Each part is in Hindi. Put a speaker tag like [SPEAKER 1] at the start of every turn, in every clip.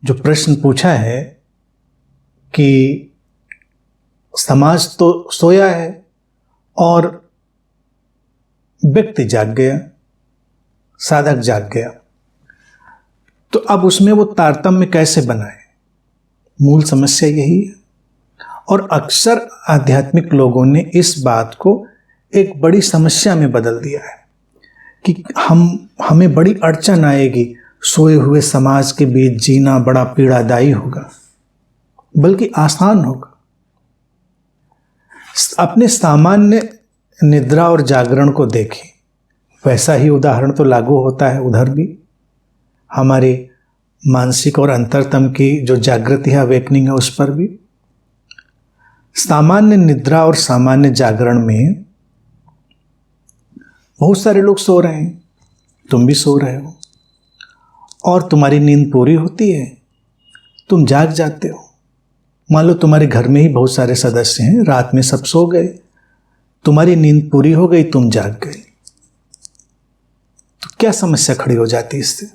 [SPEAKER 1] जो प्रश्न पूछा है कि समाज तो सोया है और व्यक्ति जाग गया, साधक जाग गया, तो अब उसमें वो तारतम्य कैसे बनाए? मूल समस्या यही है। और अक्सर आध्यात्मिक लोगों ने इस बात को एक बड़ी समस्या में बदल दिया है कि हमें बड़ी अड़चन आएगी, सोए हुए समाज के बीच जीना बड़ा पीड़ादायी होगा, बल्कि आसान होगा। अपने सामान्य निद्रा और जागरण को देखें, वैसा ही उदाहरण तो लागू होता है उधर भी। हमारे मानसिक और अंतरतम की जो जागृति है, अवेकनिंग है, उस पर भी। सामान्य निद्रा और सामान्य जागरण में बहुत सारे लोग सो रहे हैं, तुम भी सो रहे हो, और तुम्हारी नींद पूरी होती है, तुम जाग जाते हो। मान लो तुम्हारे घर में ही बहुत सारे सदस्य हैं, रात में सब सो गए, तुम्हारी नींद पूरी हो गई, तुम जाग गए, तो क्या समस्या खड़ी हो जाती? इससे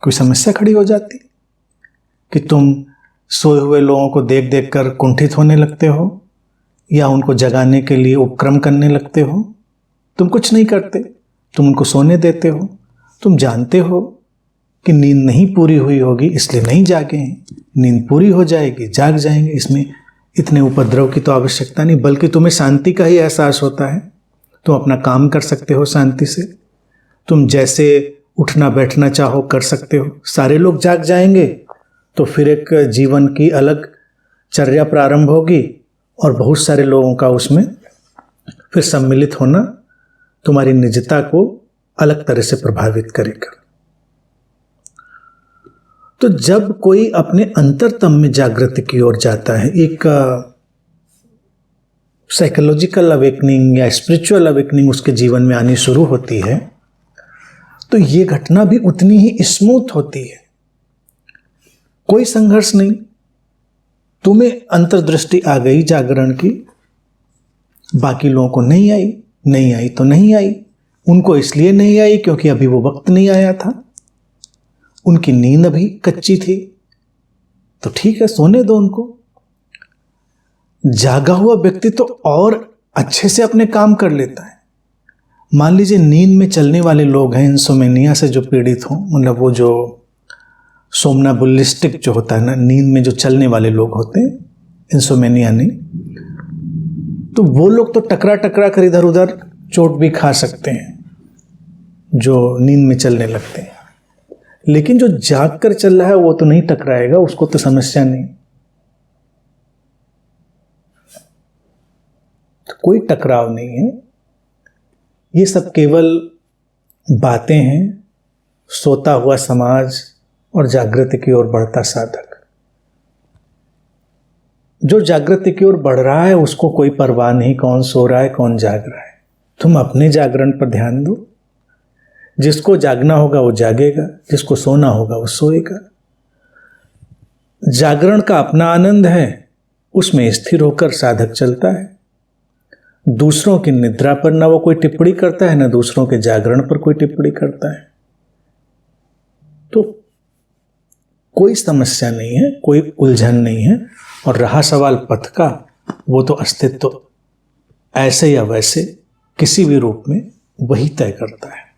[SPEAKER 1] कोई समस्या खड़ी हो जाती कि तुम सोए हुए लोगों को देख देख कर कुंठित होने लगते हो, या उनको जगाने के लिए उपक्रम करने लगते हो? तुम कुछ नहीं करते, तुम उनको सोने देते हो। तुम जानते हो कि नींद नहीं पूरी हुई होगी, इसलिए नहीं जागे हैं। नींद पूरी हो जाएगी, जाग जाएंगे, इसमें इतने उपद्रव की तो आवश्यकता नहीं, बल्कि तुम्हें शांति का ही एहसास होता है। तुम अपना काम कर सकते हो शांति से, तुम जैसे उठना बैठना चाहो कर सकते हो। सारे लोग जाग जाएंगे तो फिर एक जीवन की अलग चर्या प्रारंभ होगी, और बहुत सारे लोगों का उसमें फिर सम्मिलित होना तुम्हारी निजता को अलग तरह से प्रभावित करेगा। तो जब कोई अपने अंतरतम में जागृति की ओर जाता है, एक साइकोलॉजिकल अवेकनिंग या स्पिरिचुअल अवेकनिंग उसके जीवन में आनी शुरू होती है, तो ये घटना भी उतनी ही स्मूथ होती है। कोई संघर्ष नहीं। तुम्हें अंतर्दृष्टि आ गई जागरण की, बाकी लोगों को नहीं आई। नहीं आई तो नहीं आई, उनको इसलिए नहीं आई क्योंकि अभी वो वक्त नहीं आया था, उनकी नींद अभी कच्ची थी, तो ठीक है, सोने दो उनको। जागा हुआ व्यक्ति तो और अच्छे से अपने काम कर लेता है। मान लीजिए नींद में चलने वाले लोग हैं, इंसोमेनिया से जो पीड़ित हों, मतलब वो जो सोमनाबुलिस्टिक जो होता है ना, नींद में जो चलने वाले लोग होते हैं, इंसोमेनिया नहीं, तो वो लोग तो टकरा टकरा कर इधर उधर चोट भी खा सकते हैं जो नींद में चलने लगते हैं। लेकिन जो जाग कर चल रहा है वो तो नहीं टकराएगा, उसको तो समस्या नहीं। तो कोई टकराव नहीं है। ये सब केवल बातें हैं। सोता हुआ समाज और जागृति की ओर बढ़ता साधक। जो जागृति की ओर बढ़ रहा है उसको कोई परवाह नहीं कौन सो रहा है कौन जाग रहा है। तुम अपने जागरण पर ध्यान दो। जिसको जागना होगा वो जागेगा, जिसको सोना होगा वो सोएगा। जागरण का अपना आनंद है, उसमें स्थिर होकर साधक चलता है। दूसरों की निद्रा पर ना वो कोई टिप्पणी करता है, ना दूसरों के जागरण पर कोई टिप्पणी करता है। तो कोई समस्या नहीं है, कोई उलझन नहीं है। और रहा सवाल पथ का, वो तो अस्तित्व ऐसे या वैसे किसी भी रूप में वही तय करता है।